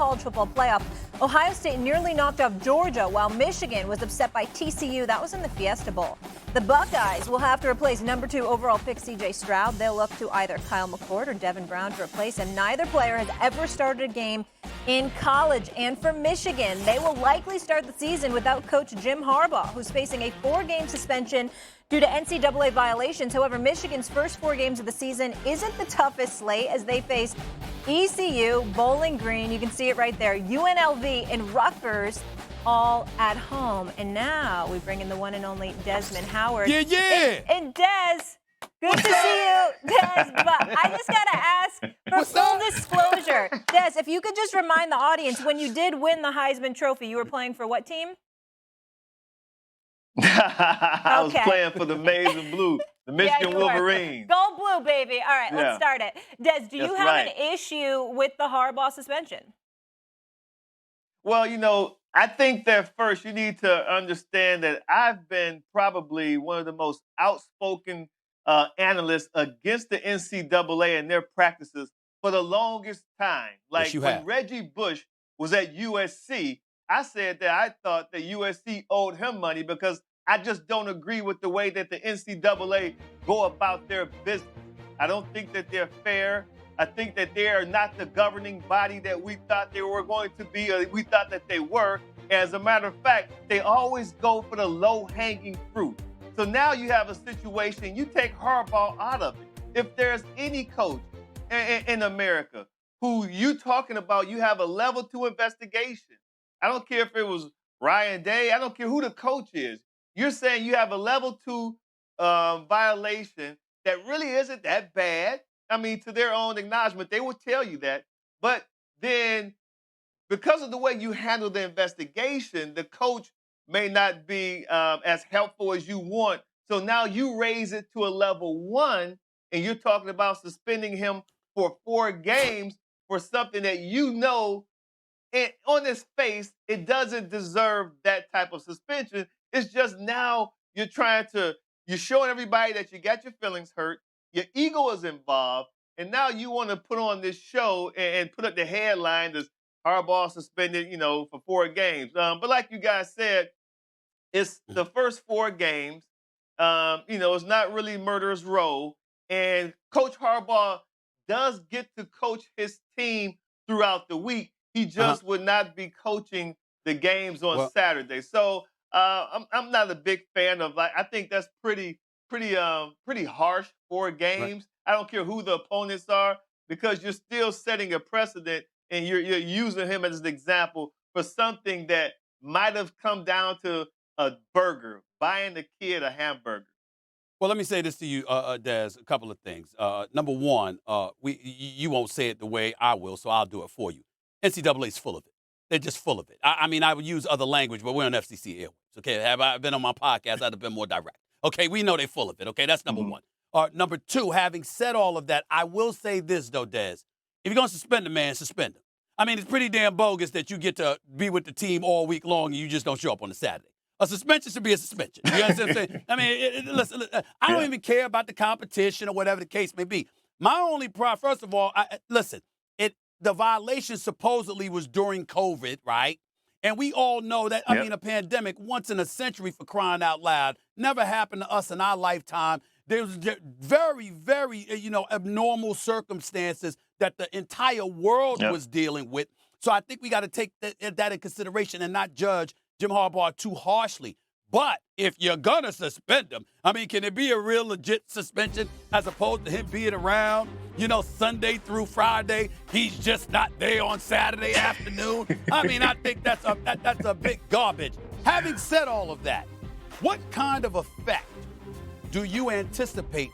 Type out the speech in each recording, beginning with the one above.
college football playoff. Ohio State nearly knocked off Georgia, while Michigan was upset by TCU. That was in the Fiesta Bowl. The Buckeyes will have to replace number 2 overall pick C.J. Stroud. They'll look to either Kyle McCord or Devin Brown to replace him. Neither player has ever started a game in college. And for Michigan, they will likely start the season without coach Jim Harbaugh, who's facing a 4-game suspension due to NCAA violations. However, Michigan's first 4 games of the season isn't the toughest slate as they face ECU, Bowling Green, you can see it right there, UNLV, and Rutgers, all at home. And now we bring in the one and only Desmond Howard. Yeah. And Des, good to see you, Des. But I just got to ask for full disclosure. Des, if you could just remind the audience, when you did win the Heisman Trophy, you were playing for what team? I was playing for the Maize and Blue, the Michigan Wolverines. Gold blue, baby. All right, let's start it. Des, do you have an issue with the Harbaugh suspension? Well, I think that first you need to understand that I've been probably one of the most outspoken analysts against the NCAA and their practices for the longest time. Like when Reggie Bush was at USC, I said that I thought that USC owed him money because I just don't agree with the way that the NCAA go about their business. I don't think that they're fair. I think that they are not the governing body that we thought they were going to be, or we thought that they were. As a matter of fact, they always go for the low-hanging fruit. So now you have a situation, you take Harbaugh out of it. If there's any coach in America who you talking about, you have a level 2 investigation. I don't care if it was Ryan Day. I don't care who the coach is. You're saying you have a level 2 violation that really isn't that bad. I mean, to their own acknowledgement, they will tell you that. But then because of the way you handle the investigation, the coach may not be as helpful as you want. So now you raise it to a level 1, and you're talking about suspending him for 4 games for something that on its face, it doesn't deserve that type of suspension. It's just now you're showing everybody that you got your feelings hurt, your ego is involved, and now you want to put on this show and put up the headline that's Harbaugh suspended, for 4 games. But like you guys said, it's the first 4 games. It's not really murderer's row. And Coach Harbaugh does get to coach his team throughout the week. He just would not be coaching the games on Saturday. So I'm not a big fan of I think that's pretty harsh 4 games. Right. I don't care who the opponents are because you're still setting a precedent and you're using him as an example for something that might have come down to a burger, buying the kid a hamburger. Well, let me say this to you, Des, a couple of things. Number one, you won't say it the way I will, so I'll do it for you. NCAA's full of it. They're just full of it. I mean, I would use other language, but we're on FCC Airways, okay? Have I been on my podcast, I'd have been more direct. Okay, we know they're full of it, okay? That's number one. Number two, having said all of that, I will say this, though, Des. If you're going to suspend a man, suspend him. I mean, it's pretty damn bogus that you get to be with the team all week long and you just don't show up on a Saturday. A suspension should be a suspension. You understand what I'm saying? I mean, listen, I don't even care about the competition or whatever the case may be. My only problem, first of all, the violation supposedly was during COVID, right? And we all know that, I mean, a pandemic, once in a century for crying out loud, never happened to us in our lifetime. There was very, very, abnormal circumstances that the entire world was dealing with. So I think we got to take that in consideration and not judge Jim Harbaugh too harshly. But if you're going to suspend him, I mean, can it be a real legit suspension as opposed to him being around, Sunday through Friday? He's just not there on Saturday afternoon. I mean, I think that's a big garbage. Having said all of that, what kind of effect do you anticipate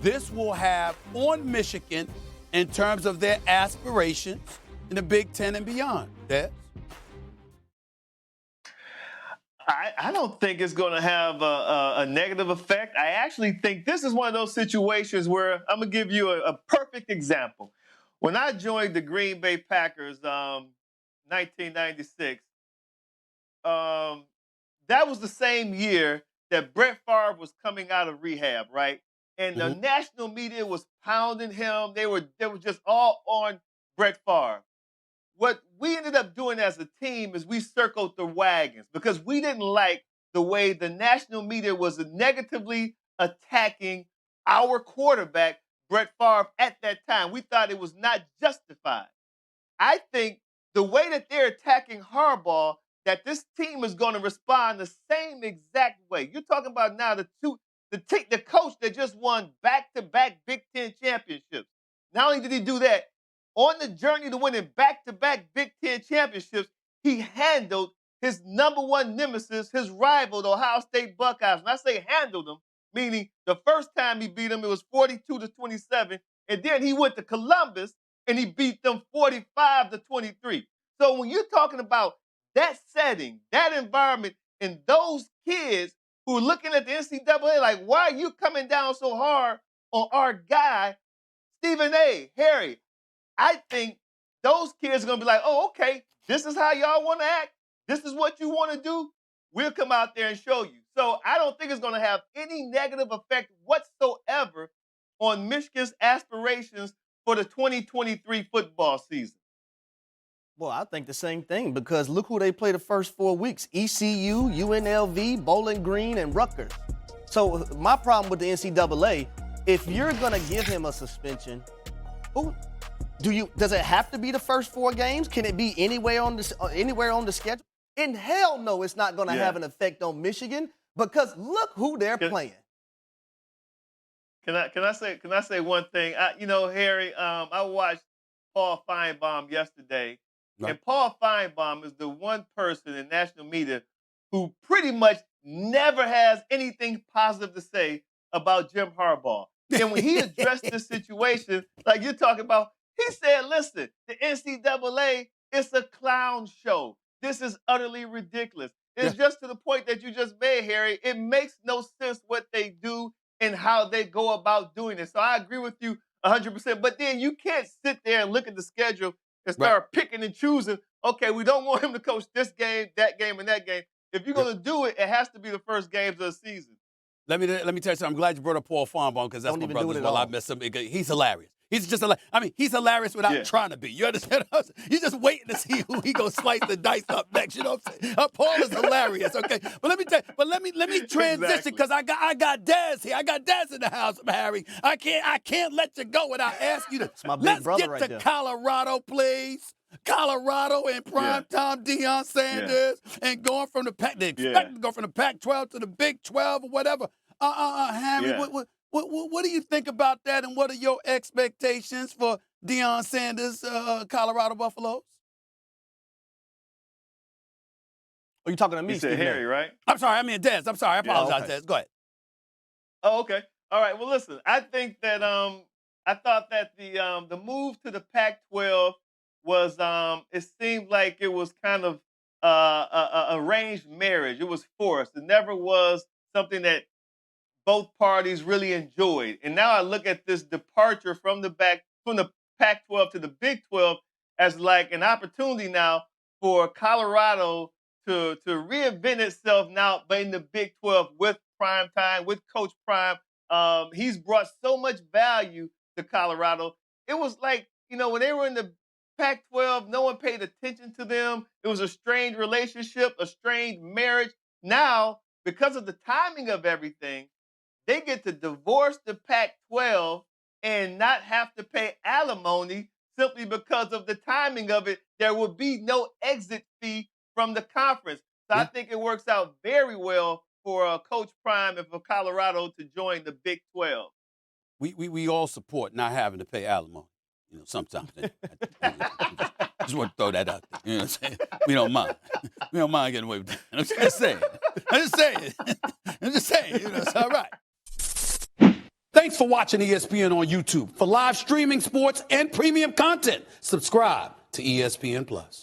this will have on Michigan in terms of their aspirations in the Big Ten and beyond, Des? I don't think it's going to have a negative effect. I actually think this is one of those situations where I'm going to give you a perfect example. When I joined the Green Bay Packers 1996, that was the same year that Brett Favre was coming out of rehab, right? And the national media was pounding him. They were just all on Brett Favre. what we ended up doing as a team is we circled the wagons because we didn't like the way the national media was negatively attacking our quarterback, Brett Favre, at that time. We thought it was not justified. I think the way that they're attacking Harbaugh, that this team is going to respond the same exact way. You're talking about now the coach that just won back-to-back Big Ten championships. Not only did he do that, on the journey to winning back-to-back Big Ten championships, he handled his number one nemesis, his rival, the Ohio State Buckeyes. When I say handled them, meaning the first time he beat them, it was 42-27, and then he went to Columbus and he beat them 45-23. So when you're talking about that setting, that environment, and those kids who are looking at the NCAA like, why are you coming down so hard on our guy, Stephen A., Harry? I think those kids are going to be like, oh, okay, this is how y'all want to act. This is what you want to do. We'll come out there and show you. So I don't think it's going to have any negative effect whatsoever on Michigan's aspirations for the 2023 football season. Well, I think the same thing because look who they play the first 4 weeks: ECU, UNLV, Bowling Green, and Rutgers. So my problem with the NCAA, if you're going to give him a suspension, does it have to be the first 4 games? Can it be anywhere on the schedule? In hell no, it's not going to have an effect on Michigan because look who they're playing. Can I say one thing? Harry, I watched Paul Feinbaum yesterday, and Paul Feinbaum is the one person in national media who pretty much never has anything positive to say about Jim Harbaugh. And when he addressed this situation, like you're talking about, he said, listen, the NCAA, it's a clown show. This is utterly ridiculous. It's just to the point that you just made, Harry. It makes no sense what they do and how they go about doing it. So I agree with you 100%. But then you can't sit there and look at the schedule and start picking and choosing. Okay, we don't want him to coach this game, and that game. If you're going to do it, it has to be the first games of the season. Let me tell you something. I'm glad you brought up Paul Feinbaum because that's my brother as well. I miss him. He's hilarious. He's just he's hilarious without trying to be. You understand? You're just waiting to see who he gonna slice the dice up next. You know what I'm saying? Paul is hilarious. Okay, but let me tell you. But let me transition because I got Dez here. I got Dez in the house, Harry. I can't let you go without asking you to. It's my big brother let's get to Colorado, please. Colorado and primetime Deion Sanders and going from the Pac. They expect to go from the Pac-12 to the Big 12 or whatever. Harry, what do you think about that, and what are your expectations for Deion Sanders, Colorado Buffaloes? Are you talking to me, You said Harry, right? I'm sorry, I mean Dez. I'm sorry, I apologize, Dez. Go ahead. Oh, okay. All right. Well, listen, I think that I thought that the move to the Pac-12 was it seemed like it was kind of a arranged marriage. It was forced. It never was something that both parties really enjoyed. And now I look at this departure from the Pac-12 to the Big 12 as like an opportunity now for Colorado to reinvent itself now in the Big 12 with Prime Time, with Coach Prime. He's brought so much value to Colorado. It was like, when they were in the Pac-12, no one paid attention to them. It was a strained relationship, a strained marriage. Now, because of the timing of everything, they get to divorce the Pac-12 and not have to pay alimony simply because of the timing of it. There will be no exit fee from the conference. So I think it works out very well for Coach Prime and for Colorado to join the Big 12. We all support not having to pay alimony. Sometimes. Just want to throw that out there. You know what I'm saying? We don't mind. We don't mind getting away with that. I'm just saying. It's all right. Thanks for watching ESPN on YouTube. For live streaming, sports, and premium content, subscribe to ESPN+.